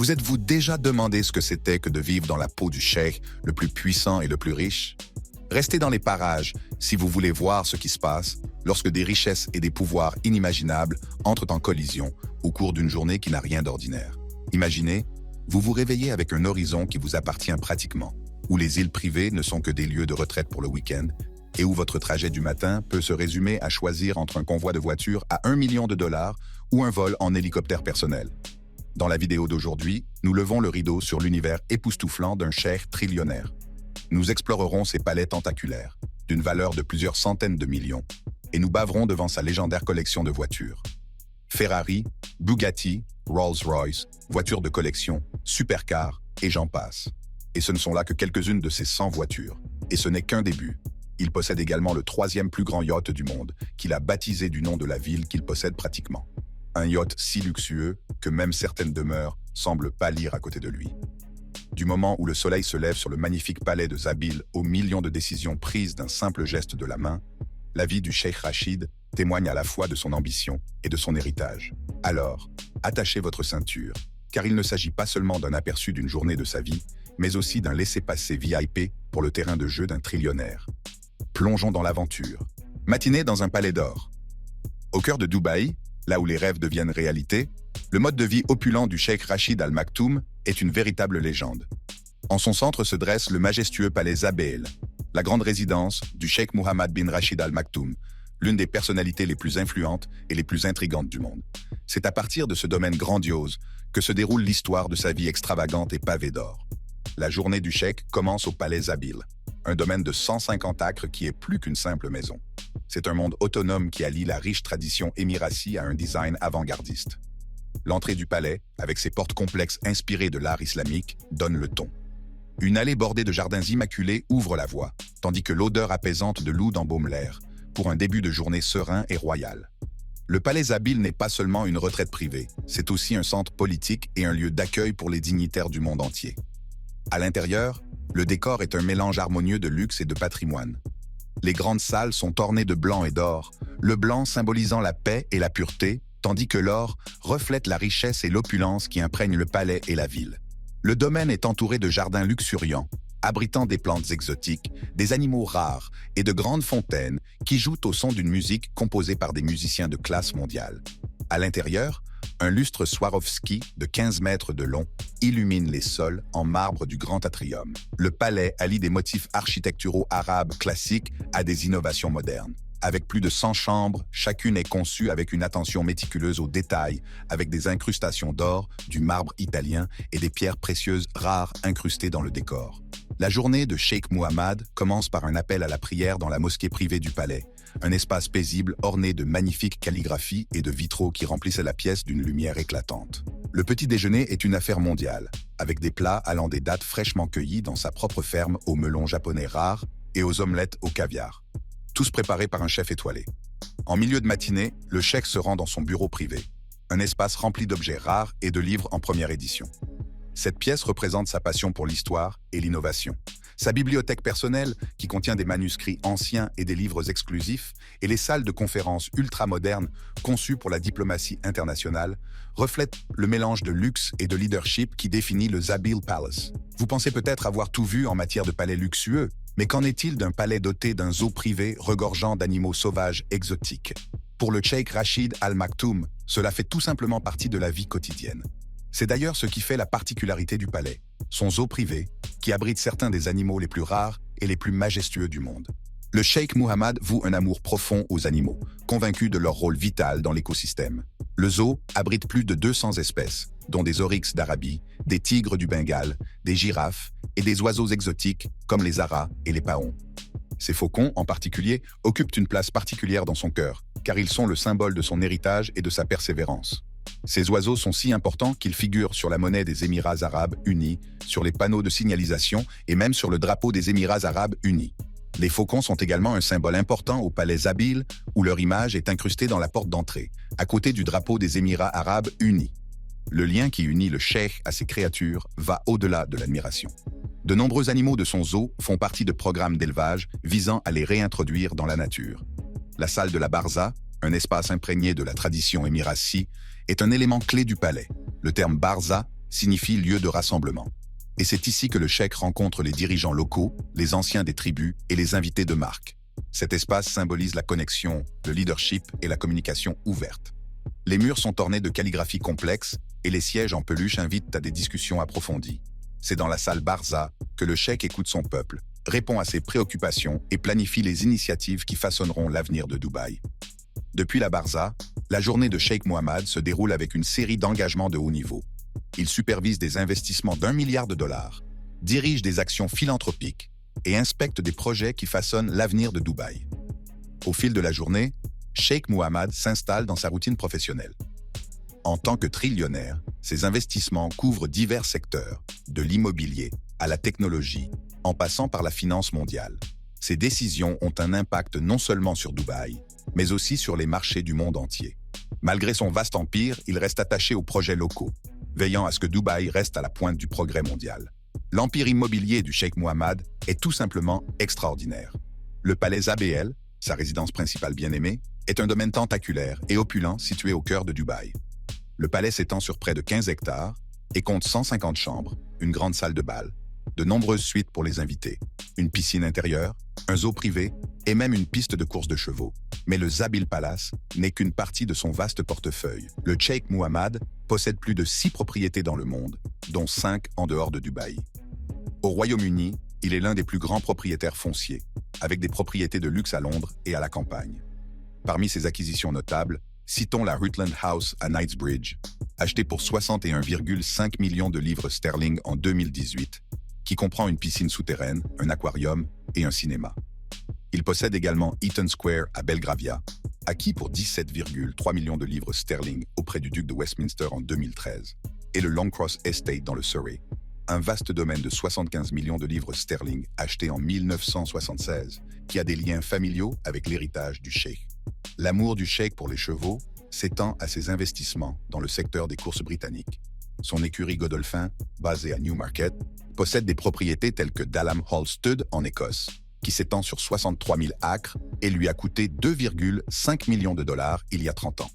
Vous êtes-vous déjà demandé ce que c'était que de vivre dans la peau du cheikh le plus puissant et le plus riche? Restez dans les parages si vous voulez voir ce qui se passe lorsque des richesses et des pouvoirs inimaginables entrent en collision au cours d'une journée qui n'a rien d'ordinaire. Imaginez, vous vous réveillez avec un horizon qui vous appartient pratiquement, où les îles privées ne sont que des lieux de retraite pour le week-end, et où votre trajet du matin peut se résumer à choisir entre un convoi de voitures à 1 million de dollars ou un vol en hélicoptère personnel. Dans la vidéo d'aujourd'hui, nous levons le rideau sur l'univers époustouflant d'un cheikh trillionnaire. Nous explorerons ses palais tentaculaires, d'une valeur de plusieurs centaines de millions, et nous baverons devant sa légendaire collection de voitures. Ferrari, Bugatti, Rolls-Royce, voitures de collection, supercars, et j'en passe. Et ce ne sont là que quelques-unes de ces 100 voitures. Et ce n'est qu'un début. Il possède également le 3e plus grand yacht du monde, qu'il a baptisé du nom de la ville qu'il possède pratiquement. Un yacht si luxueux que même certaines demeures semblent pâlir à côté de lui. Du moment où le soleil se lève sur le magnifique palais de Zabil aux millions de décisions prises d'un simple geste de la main, la vie du cheikh Rachid témoigne à la fois de son ambition et de son héritage. Alors, attachez votre ceinture, car il ne s'agit pas seulement d'un aperçu d'une journée de sa vie, mais aussi d'un laissez-passer VIP pour le terrain de jeu d'un trillionnaire. Plongeons dans l'aventure. Matinée dans un palais d'or. Au cœur de Dubaï, là où les rêves deviennent réalité, le mode de vie opulent du cheikh Rachid Al Maktoum est une véritable légende. En son centre se dresse le majestueux palais Zabeel, la grande résidence du cheikh Mohammed bin Rachid Al Maktoum, l'une des personnalités les plus influentes et les plus intrigantes du monde. C'est à partir de ce domaine grandiose que se déroule l'histoire de sa vie extravagante et pavée d'or. La journée du cheikh commence au palais Zabil, un domaine de 150 acres qui est plus qu'une simple maison. C'est un monde autonome qui allie la riche tradition émirati à un design avant-gardiste. L'entrée du palais, avec ses portes complexes inspirées de l'art islamique, donne le ton. Une allée bordée de jardins immaculés ouvre la voie, tandis que l'odeur apaisante de l'oud embaume l'air, pour un début de journée serein et royal. Le palais Zabil n'est pas seulement une retraite privée, c'est aussi un centre politique et un lieu d'accueil pour les dignitaires du monde entier. À l'intérieur, le décor est un mélange harmonieux de luxe et de patrimoine. Les grandes salles sont ornées de blanc et d'or, le blanc symbolisant la paix et la pureté, tandis que l'or reflète la richesse et l'opulence qui imprègnent le palais et la ville. Le domaine est entouré de jardins luxuriants, abritant des plantes exotiques, des animaux rares et de grandes fontaines qui jouent au son d'une musique composée par des musiciens de classe mondiale. À l'intérieur, un lustre Swarovski de 15 mètres de long illumine les sols en marbre du grand atrium. Le palais allie des motifs architecturaux arabes classiques à des innovations modernes. Avec plus de 100 chambres, chacune est conçue avec une attention méticuleuse aux détails, avec des incrustations d'or, du marbre italien et des pierres précieuses rares incrustées dans le décor. La journée de Cheikh Mohammed commence par un appel à la prière dans la mosquée privée du palais, un espace paisible orné de magnifiques calligraphies et de vitraux qui remplissaient la pièce d'une lumière éclatante. Le petit déjeuner est une affaire mondiale, avec des plats allant des dattes fraîchement cueillies dans sa propre ferme aux melons japonais rares et aux omelettes au caviar. Tous préparés par un chef étoilé. En milieu de matinée, le cheikh se rend dans son bureau privé, un espace rempli d'objets rares et de livres en première édition. Cette pièce représente sa passion pour l'histoire et l'innovation. Sa bibliothèque personnelle, qui contient des manuscrits anciens et des livres exclusifs, et les salles de conférences ultra-modernes conçues pour la diplomatie internationale, reflètent le mélange de luxe et de leadership qui définit le Zabil Palace. Vous pensez peut-être avoir tout vu en matière de palais luxueux, mais qu'en est-il d'un palais doté d'un zoo privé regorgeant d'animaux sauvages exotiques? Pour le cheikh Rachid Al Maktoum, cela fait tout simplement partie de la vie quotidienne. C'est d'ailleurs ce qui fait la particularité du palais, son zoo privé, qui abrite certains des animaux les plus rares et les plus majestueux du monde. Le cheikh Mohammed voue un amour profond aux animaux, convaincu de leur rôle vital dans l'écosystème. Le zoo abrite plus de 200 espèces, dont des oryx d'Arabie, des tigres du Bengale, des girafes et des oiseaux exotiques comme les aras et les paons. Ces faucons, en particulier, occupent une place particulière dans son cœur, car ils sont le symbole de son héritage et de sa persévérance. Ces oiseaux sont si importants qu'ils figurent sur la monnaie des Émirats arabes unis, sur les panneaux de signalisation et même sur le drapeau des Émirats arabes unis. Les faucons sont également un symbole important au palais Zabil, où leur image est incrustée dans la porte d'entrée, à côté du drapeau des Émirats arabes unis. Le lien qui unit le cheikh à ses créatures va au-delà de l'admiration. De nombreux animaux de son zoo font partie de programmes d'élevage visant à les réintroduire dans la nature. La salle de la Barza, un espace imprégné de la tradition émirati, est un élément clé du palais. Le terme Barza signifie lieu de rassemblement. Et c'est ici que le cheikh rencontre les dirigeants locaux, les anciens des tribus et les invités de marque. Cet espace symbolise la connexion, le leadership et la communication ouverte. Les murs sont ornés de calligraphie complexe et les sièges en peluche invitent à des discussions approfondies. C'est dans la salle Barza que le cheikh écoute son peuple, répond à ses préoccupations et planifie les initiatives qui façonneront l'avenir de Dubaï. Depuis la Barza, la journée de Cheikh Mohammed se déroule avec une série d'engagements de haut niveau. Il supervise des investissements d'1 milliard de dollars, dirige des actions philanthropiques et inspecte des projets qui façonnent l'avenir de Dubaï. Au fil de la journée, Cheikh Mohammed s'installe dans sa routine professionnelle. En tant que trillionnaire, ses investissements couvrent divers secteurs, de l'immobilier à la technologie, en passant par la finance mondiale. Ces décisions ont un impact non seulement sur Dubaï, mais aussi sur les marchés du monde entier. Malgré son vaste empire, il reste attaché aux projets locaux, veillant à ce que Dubaï reste à la pointe du progrès mondial. L'empire immobilier du Cheikh Mohammed est tout simplement extraordinaire. Le palais ABL, sa résidence principale bien-aimée, est un domaine tentaculaire et opulent situé au cœur de Dubaï. Le palais s'étend sur près de 15 hectares et compte 150 chambres, une grande salle de bal, de nombreuses suites pour les invités, une piscine intérieure, un zoo privé et même une piste de course de chevaux. Mais le Zabil Palace n'est qu'une partie de son vaste portefeuille. Le Cheikh Mohammed possède plus de 6 propriétés dans le monde, dont 5 en dehors de Dubaï. Au Royaume-Uni, il est l'un des plus grands propriétaires fonciers, avec des propriétés de luxe à Londres et à la campagne. Parmi ses acquisitions notables, citons la Rutland House à Knightsbridge, achetée pour 61,5 millions de livres sterling en 2018, qui comprend une piscine souterraine, un aquarium et un cinéma. Il possède également Eaton Square à Belgravia, acquis pour 17,3 millions de livres sterling auprès du duc de Westminster en 2013, et le Longcross Estate dans le Surrey, un vaste domaine de 75 millions de livres sterling acheté en 1976, qui a des liens familiaux avec l'héritage du cheikh. L'amour du cheikh pour les chevaux s'étend à ses investissements dans le secteur des courses britanniques. Son écurie Godolphin, basée à Newmarket, possède des propriétés telles que Dalham Hall Stud en Écosse, qui s'étend sur 63 000 acres et lui a coûté 2,5 millions de dollars il y a 30 ans.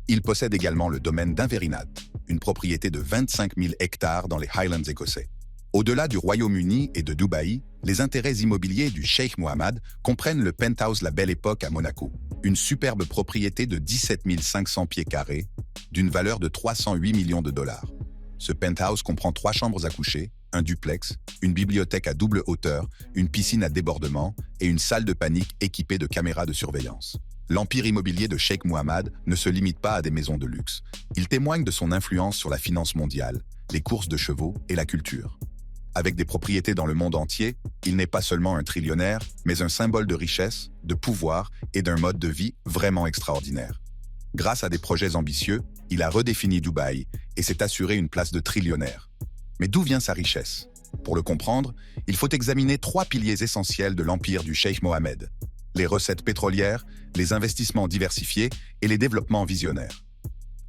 Il possède également le domaine d'Inverinat, une propriété de 25 000 hectares dans les Highlands écossais. Au-delà du Royaume-Uni et de Dubaï, les intérêts immobiliers du Cheikh Mohammed comprennent le penthouse La Belle Époque à Monaco, une superbe propriété de 17 500 pieds carrés, d'une valeur de 308 millions de dollars. Ce penthouse comprend 3 chambres à coucher, un duplex, une bibliothèque à double hauteur, une piscine à débordement et une salle de panique équipée de caméras de surveillance. L'empire immobilier de Cheikh Mohammed ne se limite pas à des maisons de luxe. Il témoigne de son influence sur la finance mondiale, les courses de chevaux et la culture. Avec des propriétés dans le monde entier, il n'est pas seulement un trillionnaire, mais un symbole de richesse, de pouvoir et d'un mode de vie vraiment extraordinaire. Grâce à des projets ambitieux, il a redéfini Dubaï et s'est assuré une place de trillionnaire. Mais d'où vient sa richesse? Pour le comprendre, il faut examiner 3 piliers essentiels de l'empire du Cheikh Mohammed: les recettes pétrolières, les investissements diversifiés et les développements visionnaires.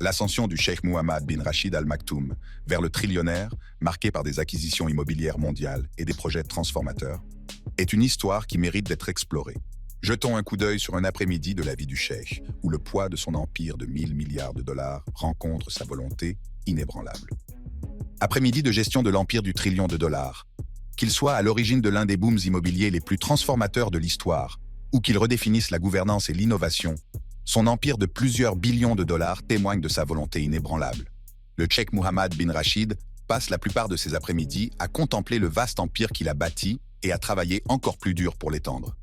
L'ascension du Cheikh Mohammed bin Rachid Al Maktoum vers le trillionnaire, marquée par des acquisitions immobilières mondiales et des projets transformateurs, est une histoire qui mérite d'être explorée. Jetons un coup d'œil sur un après-midi de la vie du cheikh, où le poids de son empire de 1000 milliards de dollars rencontre sa volonté inébranlable. Après-midi de gestion de l'empire du trillion de dollars. Qu'il soit à l'origine de l'un des booms immobiliers les plus transformateurs de l'histoire, ou qu'il redéfinisse la gouvernance et l'innovation, son empire de plusieurs billions de dollars témoigne de sa volonté inébranlable. Le Cheikh Mohammed bin Rachid passe la plupart de ses après-midi à contempler le vaste empire qu'il a bâti et à travailler encore plus dur pour l'étendre.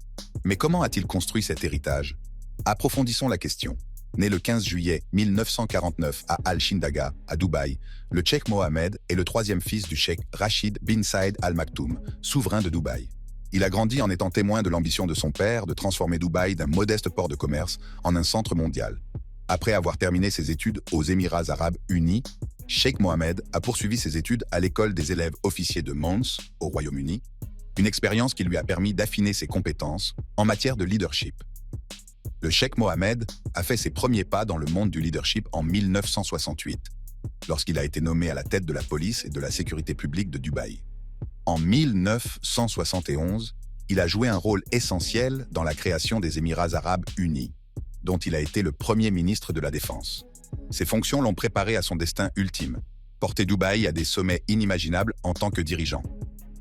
Mais comment a-t-il construit cet héritage? Approfondissons la question. Né le 15 juillet 1949 à Al-Shindaga, à Dubaï, le Cheikh Mohammed est le 3e fils du Cheikh Rachid bin Saïd Al Maktoum, souverain de Dubaï. Il a grandi en étant témoin de l'ambition de son père de transformer Dubaï d'un modeste port de commerce en un centre mondial. Après avoir terminé ses études aux Émirats arabes unis, Cheikh Mohammed a poursuivi ses études à l'école des élèves officiers de Mons, au Royaume-Uni, une expérience qui lui a permis d'affiner ses compétences en matière de leadership. Le Cheikh Mohammed a fait ses premiers pas dans le monde du leadership en 1968, lorsqu'il a été nommé à la tête de la police et de la sécurité publique de Dubaï. En 1971, il a joué un rôle essentiel dans la création des Émirats arabes unis, dont il a été le premier ministre de la Défense. Ses fonctions l'ont préparé à son destin ultime, porté Dubaï à des sommets inimaginables en tant que dirigeant.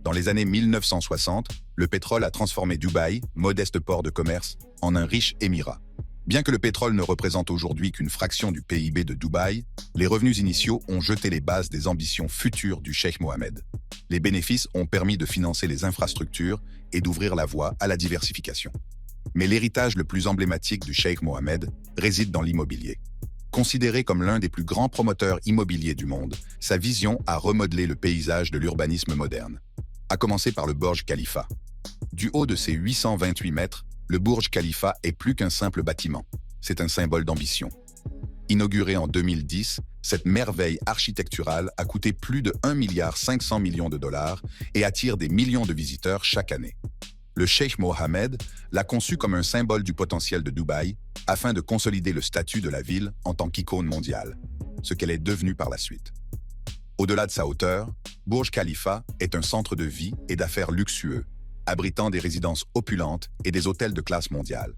Dans les années 1960, le pétrole a transformé Dubaï, modeste port de commerce, en un riche émirat. Bien que le pétrole ne représente aujourd'hui qu'une fraction du PIB de Dubaï, les revenus initiaux ont jeté les bases des ambitions futures du cheikh Mohammed. Les bénéfices ont permis de financer les infrastructures et d'ouvrir la voie à la diversification. Mais l'héritage le plus emblématique du cheikh Mohammed réside dans l'immobilier. Considéré comme l'un des plus grands promoteurs immobiliers du monde, sa vision a remodelé le paysage de l'urbanisme moderne, à commencer par le Burj Khalifa. Du haut de ses 828 mètres, le Burj Khalifa est plus qu'un simple bâtiment. C'est un symbole d'ambition. Inauguré en 2010, cette merveille architecturale a coûté plus de 1,5 milliard de dollars et attire des millions de visiteurs chaque année. Le cheikh Mohammed l'a conçu comme un symbole du potentiel de Dubaï afin de consolider le statut de la ville en tant qu'icône mondiale, ce qu'elle est devenue par la suite. Au-delà de sa hauteur, Burj Khalifa est un centre de vie et d'affaires luxueux, abritant des résidences opulentes et des hôtels de classe mondiale.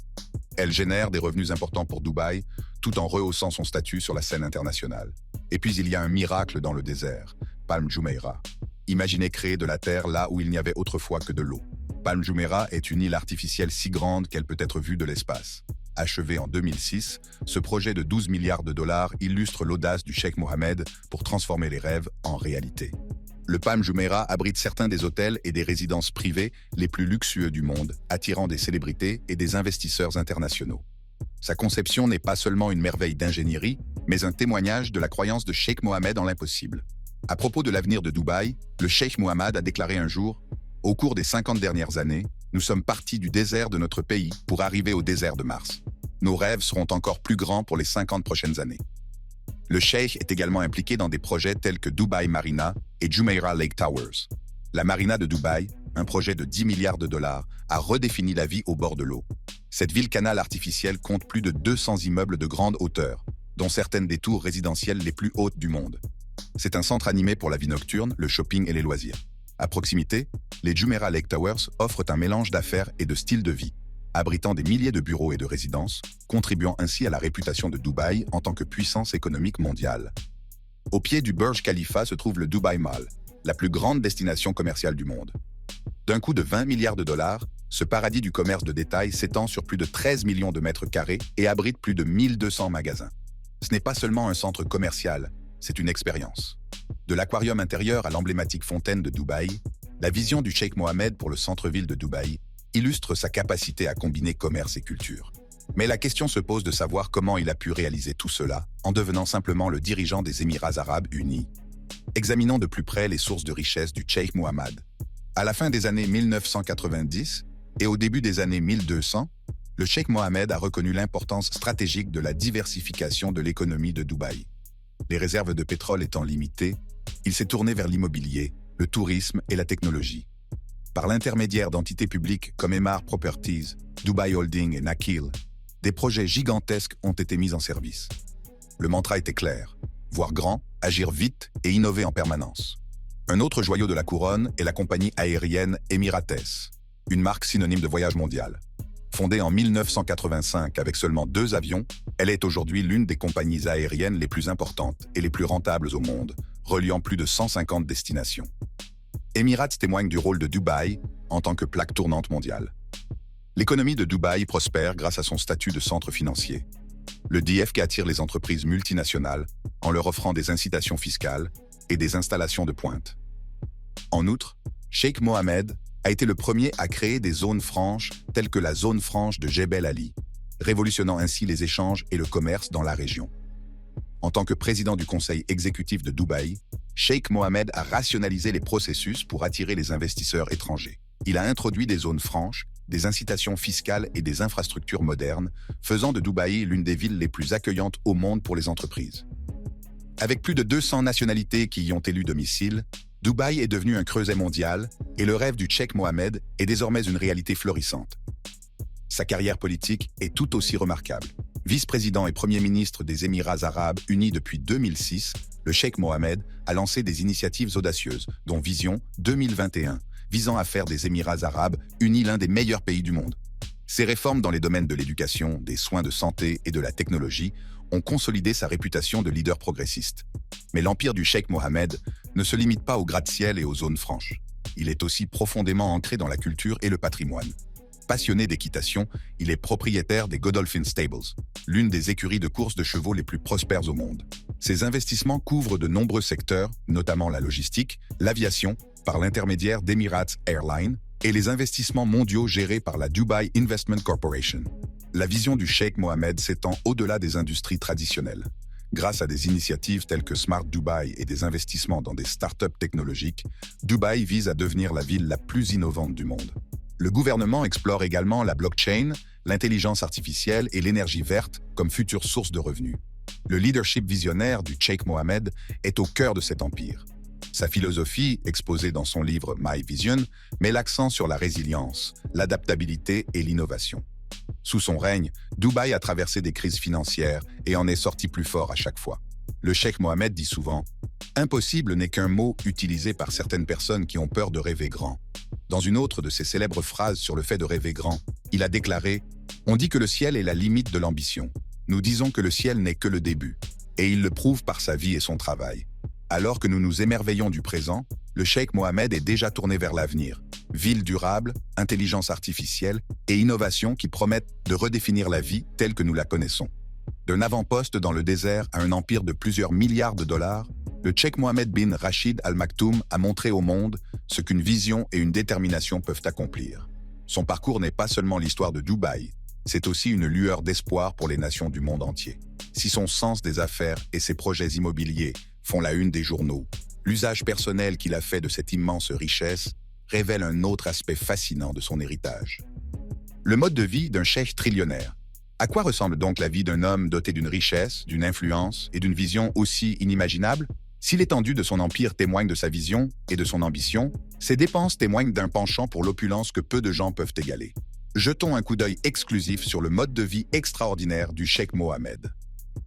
Elle génère des revenus importants pour Dubaï, tout en rehaussant son statut sur la scène internationale. Et puis il y a un miracle dans le désert, Palm Jumeirah. Imaginez créer de la terre là où il n'y avait autrefois que de l'eau. Palm Jumeirah est une île artificielle si grande qu'elle peut être vue de l'espace. Achevé en 2006, ce projet de 12 milliards de dollars illustre l'audace du cheikh Mohammed pour transformer les rêves en réalité. Le Palm Jumeirah abrite certains des hôtels et des résidences privées les plus luxueux du monde, attirant des célébrités et des investisseurs internationaux. Sa conception n'est pas seulement une merveille d'ingénierie, mais un témoignage de la croyance de cheikh Mohammed en l'impossible. À propos de l'avenir de Dubaï, le cheikh Mohammed a déclaré un jour « Au cours des 50 dernières années, nous sommes partis du désert de notre pays pour arriver au désert de Mars. Nos rêves seront encore plus grands pour les 50 prochaines années. » Le cheikh est également impliqué dans des projets tels que Dubai Marina et Jumeirah Lake Towers. La marina de Dubaï, un projet de 10 milliards de dollars, a redéfini la vie au bord de l'eau. Cette ville-canal artificielle compte plus de 200 immeubles de grande hauteur, dont certaines des tours résidentielles les plus hautes du monde. C'est un centre animé pour la vie nocturne, le shopping et les loisirs. À proximité, les Jumeirah Lake Towers offrent un mélange d'affaires et de style de vie, abritant des milliers de bureaux et de résidences, contribuant ainsi à la réputation de Dubaï en tant que puissance économique mondiale. Au pied du Burj Khalifa se trouve le Dubai Mall, la plus grande destination commerciale du monde. D'un coût de 20 milliards de dollars, ce paradis du commerce de détail s'étend sur plus de 13 millions de mètres carrés et abrite plus de 1200 magasins. Ce n'est pas seulement un centre commercial, c'est une expérience. De l'aquarium intérieur à l'emblématique fontaine de Dubaï, la vision du cheikh Mohammed pour le centre-ville de Dubaï illustre sa capacité à combiner commerce et culture. Mais la question se pose de savoir comment il a pu réaliser tout cela en devenant simplement le dirigeant des Émirats arabes unis. Examinons de plus près les sources de richesse du cheikh Mohammed. À la fin des années 1990 et au début des années 1200, le cheikh Mohammed a reconnu l'importance stratégique de la diversification de l'économie de Dubaï. Les réserves de pétrole étant limitées, il s'est tourné vers l'immobilier, le tourisme et la technologie. Par l'intermédiaire d'entités publiques comme Emaar Properties, Dubai Holding et Nakheel, des projets gigantesques ont été mis en service. Le mantra était clair, voir grand, agir vite et innover en permanence. Un autre joyau de la couronne est la compagnie aérienne Emirates, une marque synonyme de voyage mondial. Fondée en 1985 avec seulement 2 avions, elle est aujourd'hui l'une des compagnies aériennes les plus importantes et les plus rentables au monde, reliant plus de 150 destinations. Emirates témoigne du rôle de Dubaï en tant que plaque tournante mondiale. L'économie de Dubaï prospère grâce à son statut de centre financier. Le DFK attire les entreprises multinationales en leur offrant des incitations fiscales et des installations de pointe. En outre, cheikh Mohammed a été le premier à créer des zones franches telles que la zone franche de Jebel Ali, révolutionnant ainsi les échanges et le commerce dans la région. En tant que président du conseil exécutif de Dubaï, cheikh Mohammed a rationalisé les processus pour attirer les investisseurs étrangers. Il a introduit des zones franches, des incitations fiscales et des infrastructures modernes, faisant de Dubaï l'une des villes les plus accueillantes au monde pour les entreprises. Avec plus de 200 nationalités qui y ont élu domicile, Dubaï est devenu un creuset mondial et le rêve du cheikh Mohammed est désormais une réalité florissante. Sa carrière politique est tout aussi remarquable. Vice-président et Premier ministre des Émirats arabes unis depuis 2006, le cheikh Mohammed a lancé des initiatives audacieuses, dont Vision 2021, visant à faire des Émirats arabes unis l'un des meilleurs pays du monde. Ces réformes dans les domaines de l'éducation, des soins de santé et de la technologie ont consolidé sa réputation de leader progressiste. Mais l'empire du cheikh Mohammed ne se limite pas aux gratte-ciel et aux zones franches. Il est aussi profondément ancré dans la culture et le patrimoine. Passionné d'équitation, il est propriétaire des Godolphin Stables, l'une des écuries de course de chevaux les plus prospères au monde. Ses investissements couvrent de nombreux secteurs, notamment la logistique, l'aviation, par l'intermédiaire d'Emirates Airlines, et les investissements mondiaux gérés par la Dubai Investment Corporation. La vision du cheikh Mohammed s'étend au-delà des industries traditionnelles. Grâce à des initiatives telles que Smart Dubai et des investissements dans des startups technologiques, Dubaï vise à devenir la ville la plus innovante du monde. Le gouvernement explore également la blockchain, l'intelligence artificielle et l'énergie verte comme futures sources de revenus. Le leadership visionnaire du cheikh Mohammed est au cœur de cet empire. Sa philosophie, exposée dans son livre My Vision, met l'accent sur la résilience, l'adaptabilité et l'innovation. Sous son règne, Dubaï a traversé des crises financières et en est sorti plus fort à chaque fois. Le cheikh Mohammed dit souvent « Impossible n'est qu'un mot utilisé par certaines personnes qui ont peur de rêver grand ». Dans une autre de ses célèbres phrases sur le fait de rêver grand, il a déclaré « On dit que le ciel est la limite de l'ambition. Nous disons que le ciel n'est que le début. » Et il le prouve par sa vie et son travail. Alors que nous nous émerveillons du présent, le cheikh Mohammed est déjà tourné vers l'avenir. Ville durable, intelligence artificielle et innovation qui promettent de redéfinir la vie telle que nous la connaissons. D'un avant-poste dans le désert à un empire de plusieurs milliards de dollars, le cheikh Mohammed bin Rachid Al Maktoum a montré au monde ce qu'une vision et une détermination peuvent accomplir. Son parcours n'est pas seulement l'histoire de Dubaï, c'est aussi une lueur d'espoir pour les nations du monde entier. Si son sens des affaires et ses projets immobiliers font la une des journaux, l'usage personnel qu'il a fait de cette immense richesse révèle un autre aspect fascinant de son héritage. Le mode de vie d'un cheikh trillionnaire. À quoi ressemble donc la vie d'un homme doté d'une richesse, d'une influence et d'une vision aussi inimaginable? Si l'étendue de son empire témoigne de sa vision et de son ambition, ses dépenses témoignent d'un penchant pour l'opulence que peu de gens peuvent égaler. Jetons un coup d'œil exclusif sur le mode de vie extraordinaire du cheikh Mohammed.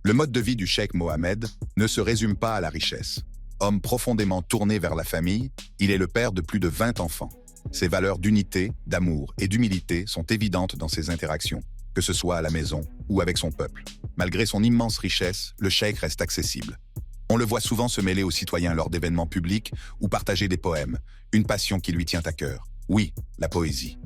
Le mode de vie du cheikh Mohammed ne se résume pas à la richesse. Homme profondément tourné vers la famille, il est le père de plus de 20 enfants. Ses valeurs d'unité, d'amour et d'humilité sont évidentes dans ses interactions, que ce soit à la maison ou avec son peuple. Malgré son immense richesse, le cheikh reste accessible. On le voit souvent se mêler aux citoyens lors d'événements publics ou partager des poèmes, une passion qui lui tient à cœur. Oui, la poésie.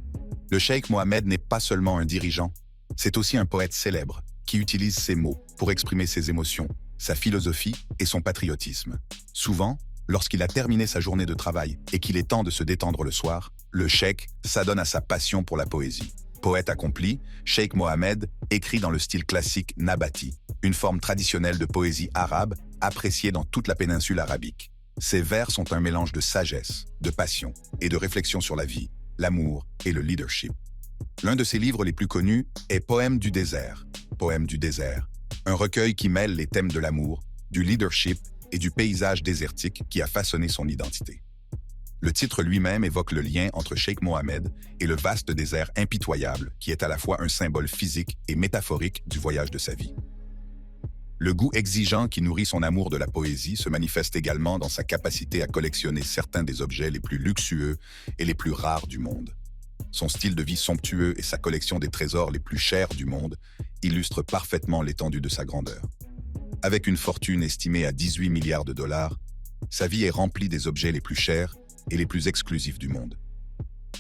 Le cheikh Mohammed n'est pas seulement un dirigeant, c'est aussi un poète célèbre qui utilise ses mots pour exprimer ses émotions, sa philosophie et son patriotisme. Souvent, lorsqu'il a terminé sa journée de travail et qu'il est temps de se détendre le soir, le cheikh s'adonne à sa passion pour la poésie. Poète accompli, cheikh Mohammed écrit dans le style classique nabati, une forme traditionnelle de poésie arabe appréciée dans toute la péninsule arabique. Ses vers sont un mélange de sagesse, de passion et de réflexion sur la vie, l'amour et le leadership. L'un de ses livres les plus connus est Poème du désert. Poème du désert, un recueil qui mêle les thèmes de l'amour, du leadership et du paysage désertique qui a façonné son identité. Le titre lui-même évoque le lien entre cheikh Mohammed et le vaste désert impitoyable qui est à la fois un symbole physique et métaphorique du voyage de sa vie. Le goût exigeant qui nourrit son amour de la poésie se manifeste également dans sa capacité à collectionner certains des objets les plus luxueux et les plus rares du monde. Son style de vie somptueux et sa collection des trésors les plus chers du monde illustrent parfaitement l'étendue de sa grandeur. Avec une fortune estimée à 18 milliards de dollars, sa vie est remplie des objets les plus chers et les plus exclusifs du monde.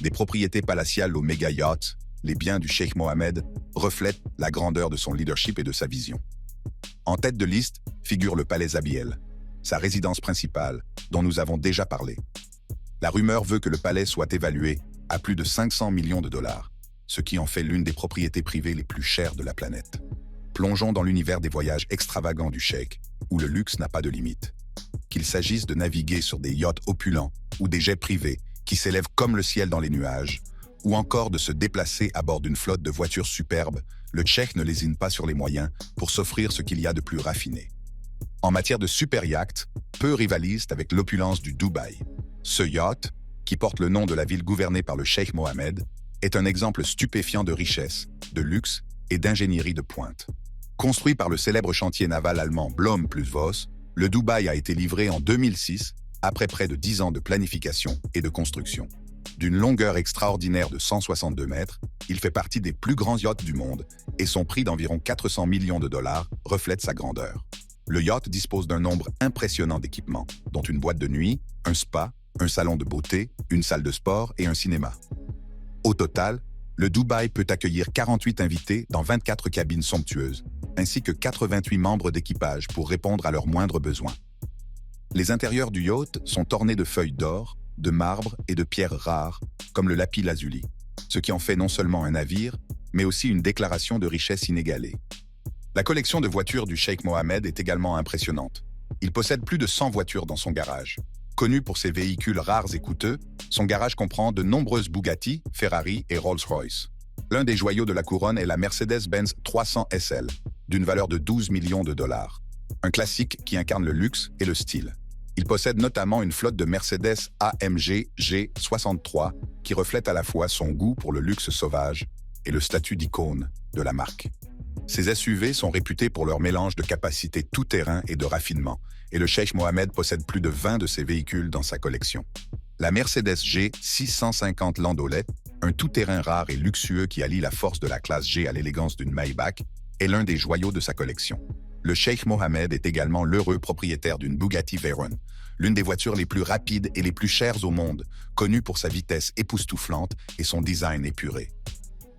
Des propriétés palatiales aux méga yachts, les biens du cheikh Mohammed reflètent la grandeur de son leadership et de sa vision. En tête de liste figure le palais Zabiel, sa résidence principale, dont nous avons déjà parlé. La rumeur veut que le palais soit évalué à plus de 500 millions de dollars, ce qui en fait l'une des propriétés privées les plus chères de la planète. Plongeons dans l'univers des voyages extravagants du cheikh, où le luxe n'a pas de limite. Qu'il s'agisse de naviguer sur des yachts opulents ou des jets privés qui s'élèvent comme le ciel dans les nuages, ou encore de se déplacer à bord d'une flotte de voitures superbes, le cheikh ne lésine pas sur les moyens pour s'offrir ce qu'il y a de plus raffiné. En matière de super yacht, peu rivalisent avec l'opulence du Dubaï. Ce yacht, qui porte le nom de la ville gouvernée par le cheikh Mohammed, est un exemple stupéfiant de richesse, de luxe et d'ingénierie de pointe. Construit par le célèbre chantier naval allemand Blohm + Voss, le Dubaï a été livré en 2006, après près de 10 ans de planification et de construction. D'une longueur extraordinaire de 162 mètres, il fait partie des plus grands yachts du monde et son prix d'environ 400 millions de dollars reflète sa grandeur. Le yacht dispose d'un nombre impressionnant d'équipements, dont une boîte de nuit, un spa, un salon de beauté, une salle de sport et un cinéma. Au total, le Dubaï peut accueillir 48 invités dans 24 cabines somptueuses, ainsi que 88 membres d'équipage pour répondre à leurs moindres besoins. Les intérieurs du yacht sont ornés de feuilles d'or, de marbre et de pierres rares, comme le lapis-lazuli, ce qui en fait non seulement un navire, mais aussi une déclaration de richesse inégalée. La collection de voitures du Cheikh Mohammed est également impressionnante. Il possède plus de 100 voitures dans son garage. Connu pour ses véhicules rares et coûteux, son garage comprend de nombreuses Bugatti, Ferrari et Rolls-Royce. L'un des joyaux de la couronne est la Mercedes-Benz 300 SL, d'une valeur de 12 millions de dollars. Un classique qui incarne le luxe et le style. Il possède notamment une flotte de Mercedes AMG G63 qui reflète à la fois son goût pour le luxe sauvage et le statut d'icône de la marque. Ces SUV sont réputés pour leur mélange de capacité tout-terrain et de raffinement, et le Cheikh Mohammed possède plus de 20 de ces véhicules dans sa collection. La Mercedes G650 Landaulet, un tout-terrain rare et luxueux qui allie la force de la classe G à l'élégance d'une Maybach, est l'un des joyaux de sa collection. Le Cheikh Mohammed est également l'heureux propriétaire d'une Bugatti Veyron, l'une des voitures les plus rapides et les plus chères au monde, connue pour sa vitesse époustouflante et son design épuré.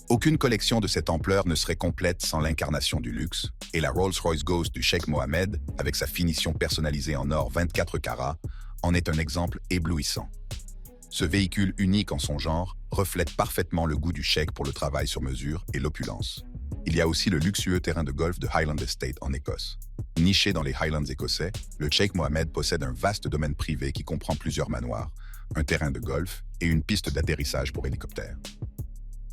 Aucune collection de cette ampleur ne serait complète sans l'incarnation du luxe, et la Rolls-Royce Ghost du Cheikh Mohammed, avec sa finition personnalisée en or 24 carats, en est un exemple éblouissant. Ce véhicule unique en son genre reflète parfaitement le goût du cheikh pour le travail sur mesure et l'opulence. Il y a aussi le luxueux terrain de golf de Highland Estate en Écosse. Niché dans les Highlands écossais, le Cheikh Mohammed possède un vaste domaine privé qui comprend plusieurs manoirs, un terrain de golf et une piste d'atterrissage pour hélicoptère.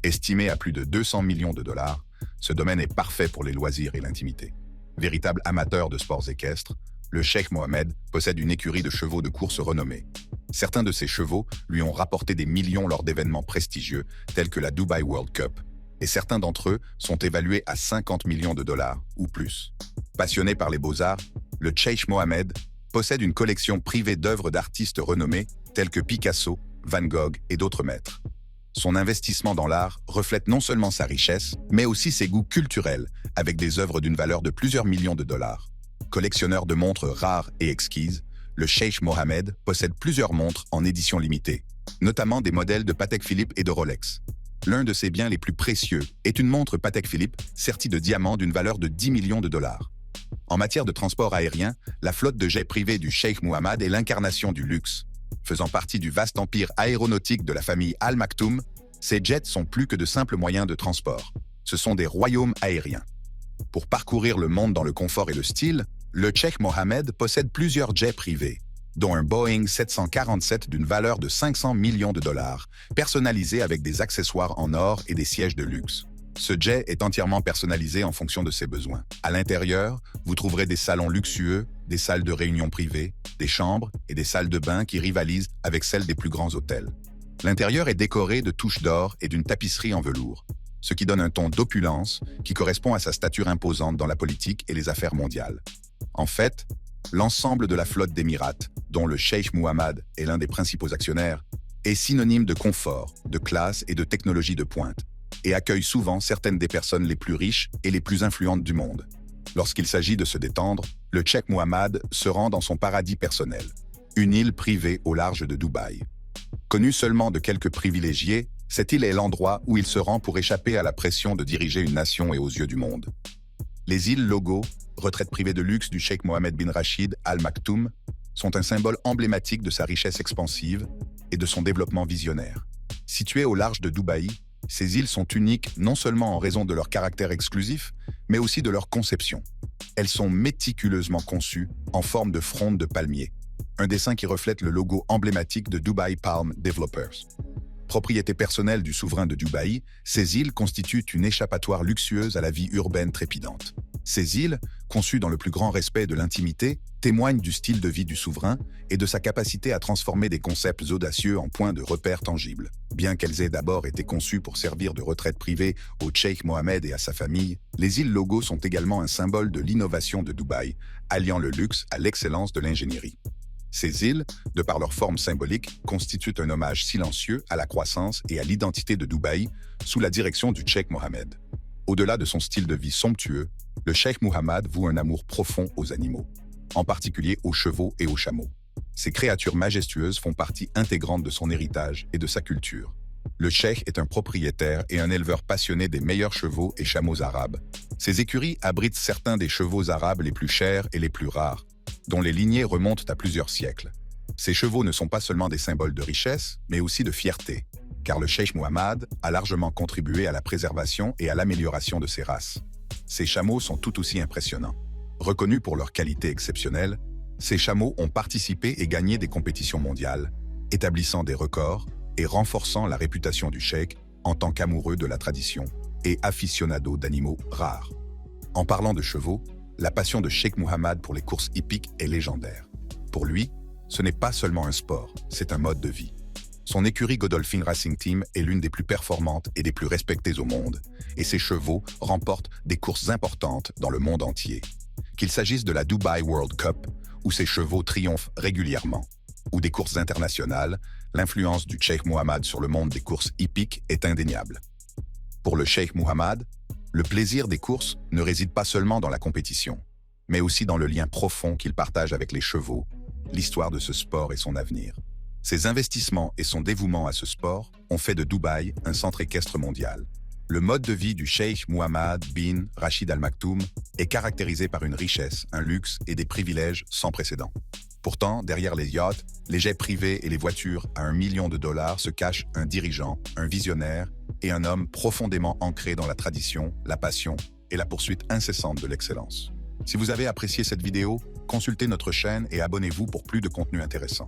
Estimé à plus de 200 millions de dollars, ce domaine est parfait pour les loisirs et l'intimité. Véritable amateur de sports équestres, le Cheikh Mohammed possède une écurie de chevaux de course renommée. Certains de ces chevaux lui ont rapporté des millions lors d'événements prestigieux tels que la Dubai World Cup, et certains d'entre eux sont évalués à 50 millions de dollars ou plus. Passionné par les beaux-arts, le Cheikh Mohammed possède une collection privée d'œuvres d'artistes renommés tels que Picasso, Van Gogh et d'autres maîtres. Son investissement dans l'art reflète non seulement sa richesse, mais aussi ses goûts culturels, avec des œuvres d'une valeur de plusieurs millions de dollars. Collectionneur de montres rares et exquises, le Cheikh Mohammed possède plusieurs montres en édition limitée, notamment des modèles de Patek Philippe et de Rolex. L'un de ses biens les plus précieux est une montre Patek Philippe sertie de diamants d'une valeur de 10 millions de dollars. En matière de transport aérien, la flotte de jets privés du Cheikh Mohammed est l'incarnation du luxe. Faisant partie du vaste empire aéronautique de la famille Al Maktoum, ces jets sont plus que de simples moyens de transport. Ce sont des royaumes aériens. Pour parcourir le monde dans le confort et le style, le Cheikh Mohammed possède plusieurs jets privés, dont un Boeing 747 d'une valeur de 500 millions de dollars, personnalisé avec des accessoires en or et des sièges de luxe. Ce jet est entièrement personnalisé en fonction de ses besoins. À l'intérieur, vous trouverez des salons luxueux, des salles de réunion privées, des chambres et des salles de bain qui rivalisent avec celles des plus grands hôtels. L'intérieur est décoré de touches d'or et d'une tapisserie en velours, ce qui donne un ton d'opulence qui correspond à sa stature imposante dans la politique et les affaires mondiales. En fait, l'ensemble de la flotte d'Émirats, dont le Cheikh Mohammed est l'un des principaux actionnaires, est synonyme de confort, de classe et de technologie de pointe, et accueille souvent certaines des personnes les plus riches et les plus influentes du monde. Lorsqu'il s'agit de se détendre, le Cheikh Mohammed se rend dans son paradis personnel, une île privée au large de Dubaï. Connue seulement de quelques privilégiés, cette île est l'endroit où il se rend pour échapper à la pression de diriger une nation et aux yeux du monde. Les îles Logo, retraite privée de luxe du Cheikh Mohammed bin Rachid Al Maktoum, sont un symbole emblématique de sa richesse expansive et de son développement visionnaire. Situées au large de Dubaï, ces îles sont uniques non seulement en raison de leur caractère exclusif, mais aussi de leur conception. Elles sont méticuleusement conçues en forme de fronde de palmier, un dessin qui reflète le logo emblématique de Dubai Palm Developers. Propriété personnelle du souverain de Dubaï, ces îles constituent une échappatoire luxueuse à la vie urbaine trépidante. Ces îles, conçues dans le plus grand respect de l'intimité, témoignent du style de vie du souverain et de sa capacité à transformer des concepts audacieux en points de repère tangibles. Bien qu'elles aient d'abord été conçues pour servir de retraite privée au Cheikh Mohammed et à sa famille, les îles Logo sont également un symbole de l'innovation de Dubaï, alliant le luxe à l'excellence de l'ingénierie. Ces îles, de par leur forme symbolique, constituent un hommage silencieux à la croissance et à l'identité de Dubaï sous la direction du cheikh Mohammed. Au-delà de son style de vie somptueux, le cheikh Mohammed voue un amour profond aux animaux, en particulier aux chevaux et aux chameaux. Ces créatures majestueuses font partie intégrante de son héritage et de sa culture. Le cheikh est un propriétaire et un éleveur passionné des meilleurs chevaux et chameaux arabes. Ses écuries abritent certains des chevaux arabes les plus chers et les plus rares, dont les lignées remontent à plusieurs siècles. Ces chevaux ne sont pas seulement des symboles de richesse, mais aussi de fierté, car le cheikh Mohammed a largement contribué à la préservation et à l'amélioration de ces races. Ces chameaux sont tout aussi impressionnants. Reconnus pour leur qualité exceptionnelle, ces chameaux ont participé et gagné des compétitions mondiales, établissant des records et renforçant la réputation du cheikh en tant qu'amoureux de la tradition et aficionado d'animaux rares. En parlant de chevaux, la passion de Cheikh Mohammed pour les courses hippiques est légendaire. Pour lui, ce n'est pas seulement un sport, c'est un mode de vie. Son écurie Godolphin Racing Team est l'une des plus performantes et des plus respectées au monde, et ses chevaux remportent des courses importantes dans le monde entier. Qu'il s'agisse de la Dubai World Cup, où ses chevaux triomphent régulièrement, ou des courses internationales, l'influence du cheikh Mohammed sur le monde des courses hippiques est indéniable. Pour le cheikh Mohammed, le plaisir des courses ne réside pas seulement dans la compétition, mais aussi dans le lien profond qu'il partage avec les chevaux, l'histoire de ce sport et son avenir. Ses investissements et son dévouement à ce sport ont fait de Dubaï un centre équestre mondial. Le mode de vie du cheikh Mohammed bin Rachid Al Maktoum est caractérisé par une richesse, un luxe et des privilèges sans précédent. Pourtant, derrière les yachts, les jets privés et les voitures à $1 million se cache un dirigeant, un visionnaire et un homme profondément ancré dans la tradition, la passion et la poursuite incessante de l'excellence. Si vous avez apprécié cette vidéo, consultez notre chaîne et abonnez-vous pour plus de contenu intéressant.